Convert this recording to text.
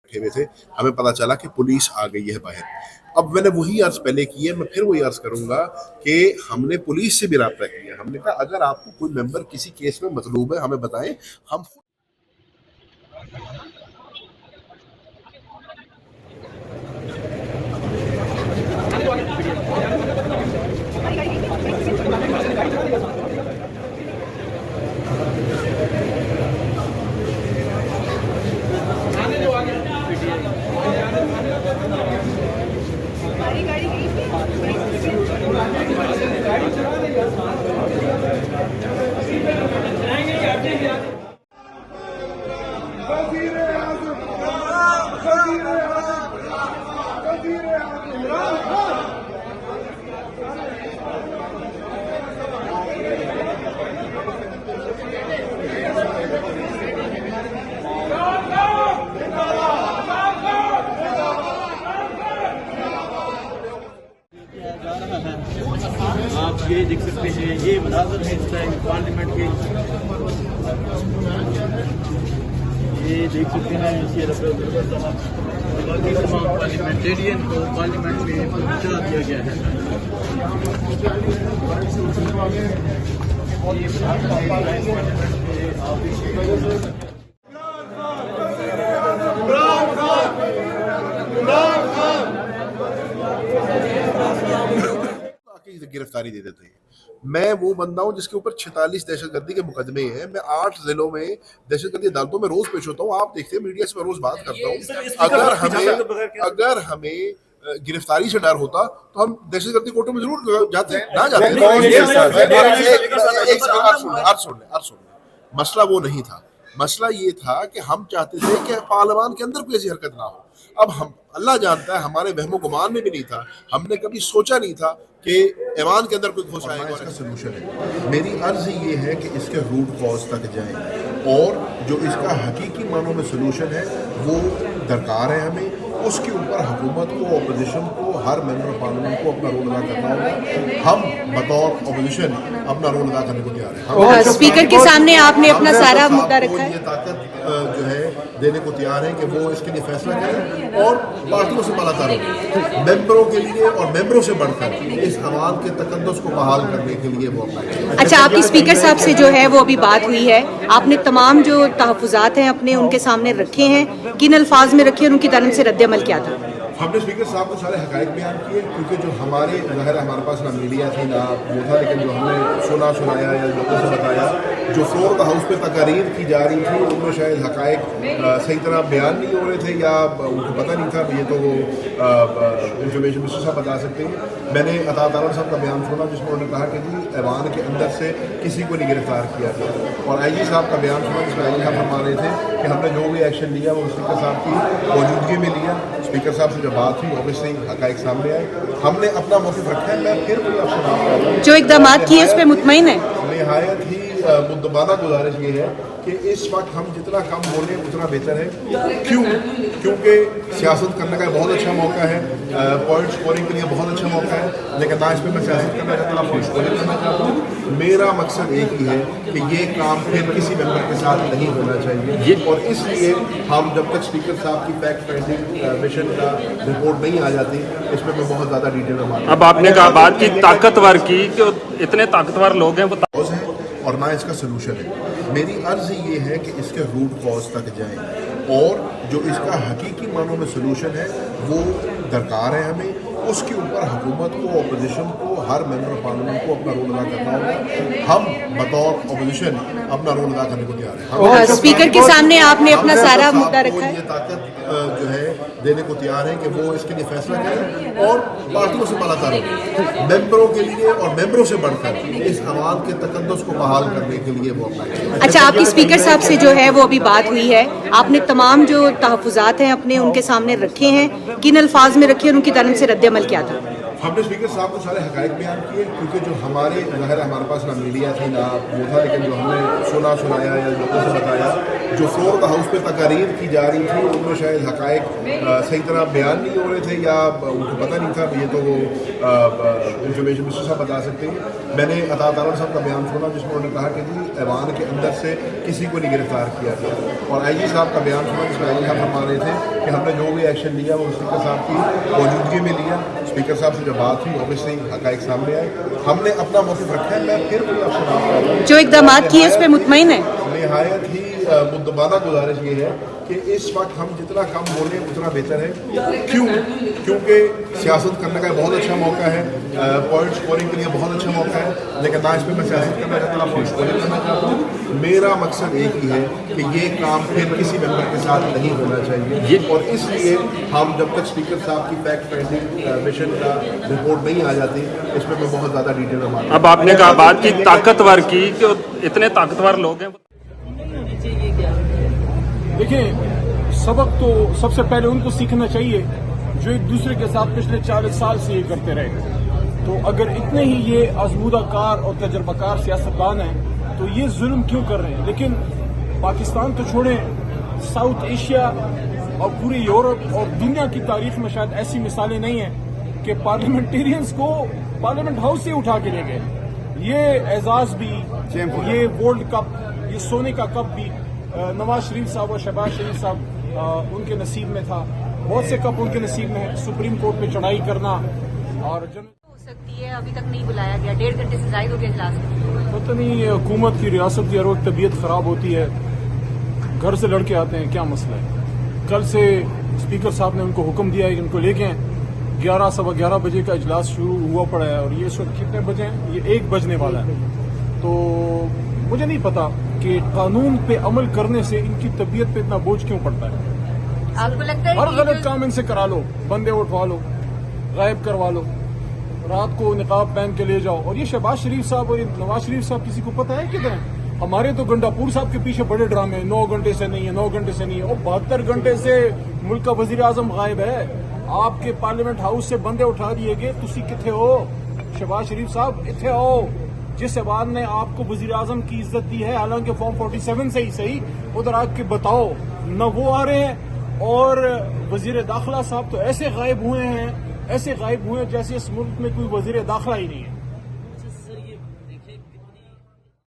बैठे हुए थे, हमें पता चला कि पुलिस आ गई है बाहर। अब मैंने वही अर्ज पहले की है, मैं फिर वही अर्ज करूंगा कि हमने पुलिस से भी रब्ता किया। हमने कहा अगर आपको कोई मेंबर किसी केस में मतलूब है हमें बताएं, हम आप ये देख सकते हैं, ये मनाज़र है इस टाइम पार्लियामेंट के। ये देख सकते हैं ये बाकी तमाम पार्लियामेंटेरियन को पार्लियामेंट में पहुंचा दिया गया है। गिरफ्तारी दे देते हैं। मैं वो बंदा हूँ जिसके ऊपर 46 दहशतगर्दी के मुकदमे हैं। मैं 8 जिलों में दहशतगर्दी अदालतों में रोज पेश होता हूँ। आप देखते हैं मीडिया से मैं रोज बात करता हूँ। अगर हमें गिरफ्तारी से डर होता तो हम दहशतगर्दी कोर्टों में जरूर जाते हैं, ना जाते। मसला वो नहीं था। मसला ये था कि हम चाहते थे कि पार्लियामान के अंदर कोई ऐसी हरकत ना हो। अब हम अल्लाह जानता है हमारे वहमो गुमान में भी नहीं था, हमने कभी सोचा नहीं था कि ऐवान के अंदर कोई घुस आएगा। इसका सलूशन है। मेरी अर्ज ये है कि इसके रूट कॉज तक जाएं और जो इसका हकीकी मानों में सलूशन है वो दरकार है। हमें उसके ऊपर हुकूमत को, अपोजिशन को, हर मेंबर ऑफ पार्लियामेंट को अपना रोल अदा करना होगा। हम बतौर अपोजिशन अपना रोल अदा करने को तैयार हैं। स्पीकर के सामने आपने अपना सारा मुद्दा रखा है। ये ताकत जो है देने को तैयार है कि वो इसके लिए फैसला करें और पार्टियों से बालातर हो, मेंबरों के लिए और मेंबरों से बढ़कर इस अवाम के तकद्दुस को बहाल करने के लिए वो अपना। अच्छा, आपकी स्पीकर साहब से जो है वो अभी बात हुई है, आपने तमाम जो तहफ़्फ़ुज़ात हैं अपने उनके सामने रखे हैं, किन अल्फाज में रखे हैं, उनकी तरफ से रद्द-ए-अमल क्या था? हमने स्पीकर साहब को सारे हक़ाइक़ बयान किए, क्योंकि जो हमारे ज़ाहिर हमारे पास ना मीडिया थी ना वो था, लेकिन जो हमने सुनाया या लोगों से बताया, जो फ्लोर द हाउस पे तकारीर की जा रही थी उनमें शायद हक़ाइक़ सही तरह बयान नहीं हो रहे थे या उनको पता नहीं था। ये तो वो इंफॉर्मेशन मिनिस्टर साहब बता सकते हैं। मैंने अता तारा साहब का बयान सुना जिसमें उन्होंने कहा कि जी ऐवान के अंदर से किसी को नहीं गिरफ्तार किया गया, और IG साहब का बयान सुना जिसमें IG साहब फरमा रहे थे कि हमने जो भी एक्शन लिया वो स्पीकर साहब की मौजूदगी में लिया। स्पीकर साहब से जब बात हुई ऑब्वियसली हक़ाइक़ सामने आए, हमने अपना मौक़िफ़ रखा है। मैं फिर कोई आपसे बात कर रहा हूँ, जो इक़दामात किए उस पर मुतमईन है। निहायत ही मुद्दबाना गुजारिश ये है कि इस वक्त हम जितना कम बोलें उतना बेहतर है। क्योंकि सियासत करने का बहुत अच्छा मौका है, पॉइंट स्कोरिंग के लिए बहुत अच्छा मौका है, लेकिन ना इस पर मैं सियासत करना चाहता हूँ, पॉइंट स्कोरिंग करना चाहता हूँ। मेरा मकसद एक ही है कि ये काम फिर किसी मेंबर के साथ नहीं होना चाहिए, और इसलिए हम जब तक स्पीकर साहब की फैक्ट फाइंडिंग मिशन का रिपोर्ट नहीं आ जाती इस पर मैं बहुत ज़्यादा डिटेल में अब आपने कहा बात की ताकतवर की कि इतने ताकतवर लोग हैं और ना इसका सलूशन है। मेरी अर्ज ये है कि इसके रूट कॉज तक जाएं और जो इसका हकीकी मानों में सलूशन है वो दरकार है। हमें उसके ऊपर हुकूमत को, अपोजिशन को, हर मेंबर ऑफ पार्लियामेंट को अपना रोल अदा करना होगा। हम बतौर अपोजिशन अपना रोल अदा करने को तैयार हैं। स्पीकर के सामने आपने अपना सारा मुद्दा रखा है। ये ताकत जो है देने को तैयार है कि वो इसके लिए फैसला करें और पार्टियों से बालातर हो, मेंबरों के लिए और मेंबरों से बढ़कर इस अवाम के तकद्दुस को बहाल करने के लिए वो अपना। अच्छा, आपकी स्पीकर साहब से जो है वो अभी बात हुई है, आपने तमाम जो तहफ़्फ़ुज़ात हैं अपने उनके सामने रखे हैं, किन अल्फाज में रखे हैं, उनकी तरफ से रद्द-ए-अमल क्या था? हमने स्पीकर साहब को सारे हकायक बयान किए, क्योंकि जो हमारे ज़ाहिर हमारे पास ना मीडिया थी ना वो था, लेकिन जो हमने सुनाया या लोगों से बताया, जो फ्लोर ऑफ द हाउस पे तकारीर की जा रही थी उनमें शायद हकायक सही तरह बयान नहीं हो रहे थे या उनको पता नहीं था। ये तो वो इंफॉर्मेशन मिनिस्टर साहब बता सकते हैं। मैंने अता तारा साहब का बयान सुना जिसमें उन्होंने कहा कि जी ऐवान के अंदर से किसी को नहीं गिरफ्तार किया गया, और आई जी साहब का बयान सुना जिसमें आई जी साहब फरमा रहे थे कि हमने जो भी एक्शन लिया वो स्पीकर साहब की मौजूदगी में लिया। स्पीकर साहब से जब बात हुई ऑब्वियसली हकायक सामने आए, हमने अपना मौक़िफ़ रखा है। मैं फिर वही आपसे बात कर रहा हूँ, जो इक़दाम किए उस पर मुतमईन है। नहायत ही मुद्दबाना गुजारिश ये है कि इस वक्त हम जितना कम बोलें उतना बेहतर है। क्योंकि सियासत करने का बहुत अच्छा मौका है, पॉइंट स्कोरिंग के लिए बहुत अच्छा मौका है, लेकिन ना इस पर मैं सियासत करना चाहता, ना पॉइंट स्कोरिंग करना चाहता हूँ। मेरा मकसद एक ही है कि ये काम फिर किसी मेंबर के साथ नहीं होना चाहिए, और इसलिए हम जब तक स्पीकर साहब की फैक्ट फाइंडिंग मिशन का रिपोर्ट नहीं आ जाती, इसमें मैं बहुत ज़्यादा डिटेल में मानता हूं। अब आपने कहा बात की ताकतवर की कि इतने ताकतवर लोग हैं। देखिए, सबक तो सबसे पहले उनको सीखना चाहिए जो एक दूसरे के साथ पिछले 40 साल से ये करते रहे। तो अगर इतने ही ये आजमूदा कार और तजर्बाकार सियासतदान हैं तो ये जुल्म क्यों कर रहे हैं। लेकिन पाकिस्तान तो छोड़े, साउथ एशिया और पूरे यूरोप और दुनिया की तारीख में शायद ऐसी मिसालें नहीं हैं कि पार्लियामेंटेरियंस को पार्लियामेंट हाउस से उठा के ले गए। ये एजाज भी, ये वर्ल्ड कप, ये सोने का कप भी नवाज शरीफ साहब और शहबाज शरीफ साहब उनके नसीब में था। बहुत से कप उनके नसीब में है। सुप्रीम कोर्ट पे चढ़ाई करना और हो सकती है अभी तक नहीं बुलाया गया, 1.5 घंटे से ज़ायद हो गया इजलास में। पता नहीं हुकूमत की, रियासत की हर वक्त तबीयत खराब होती है, घर से लड़के आते हैं, क्या मसला है। कल से स्पीकर साहब ने उनको हुक्म दिया है कि उनको लेके 11 सवा 11 बजे का इजलास शुरू हुआ पड़ा है, और ये इस वक्त कितने बजे हैं, ये 1 बजने वाला है। तो मुझे नहीं पता कि कानून पे अमल करने से इनकी तबीयत पे इतना बोझ क्यों पड़ता है। आपको लगता है हर गलत काम इनसे करा लो, बंदे उठवा लो, गायब करवा लो, रात को निकाब पहन के ले जाओ। और ये शहबाज शरीफ साहब और नवाज शरीफ साहब किसी को पता है किधर है। हमारे तो गंडापुर साहब के पीछे बड़े ड्रामे, 9 घंटे से नहीं है, 9 घंटे से नहीं है, और 72 घंटे से मुल्क का वजीर आजम गायब है। आपके पार्लियामेंट हाउस से बंदे उठा दिए गए, तुसी किथे हो शहबाज शरीफ साहब, इथे हो। जिस ऐवान ने आपको वजीर आजम की इज्जत दी है, हालांकि फॉर्म 47 से ही सही, उधर आके बताओ, न वो आ रहे हैं। और वजीर दाखिला साहब तो ऐसे गायब हुए हैं जैसे इस मुल्क में कोई वजीर दाखिला ही नहीं है।